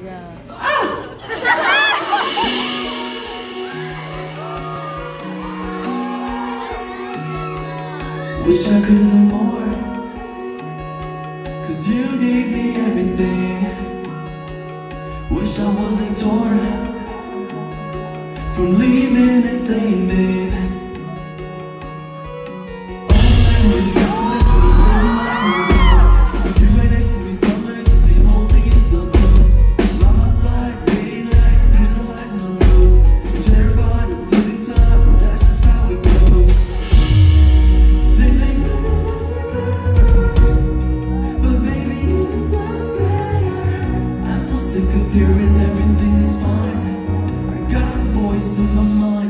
Yeah. Wish I could have more, 'cause you gave me everything. Wish I wasn't torn from leaving and staying, babe. All memories gone, that's me living life around. You right next to me, summer, it's the same old thing, you're so close. By my side, day and night, through the highs and the lows. Terrified of losing time, but that's just how it goes. This ain't gonna last forever, but baby, you deserve better. I'm so sick of hearing everything is fine. I got a voice in my mind.